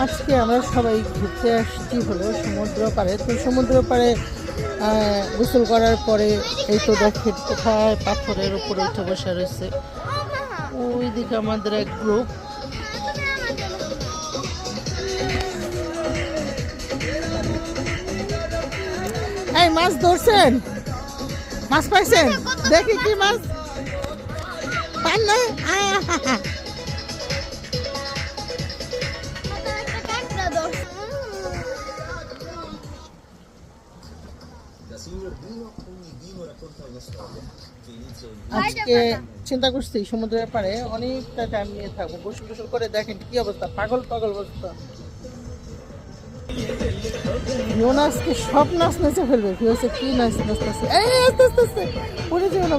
আজকে আমরা সবাই ঘুরতে আসছি হলো সমুদ্র পাড়ে। তো সমুদ্র পাড়ে গোসল করার পরে এই তো দেখেন কোথায় পাথরের উপরে উঠে বসে রয়েছে। ওই দিকে আমাদের এক গ্রুপ। এই মাছ ধরছেন? মাছ পাইছেন? দেখি কি মাছ পান না? আজকে চিন্তা করছি সমুদ্রের পাড়ে অনেকটা টাইম নিয়ে থাকবো, গোসল গোসল করে দেখেন কি অবস্থা, পাগল পাগল অবস্থা। আজকে সব নাচ নেচে ফেলবে, কি হয়েছে, কি নাচ নাচতেছে, এই আস্তে আস্তে আস্তে পড়ে যাবে না।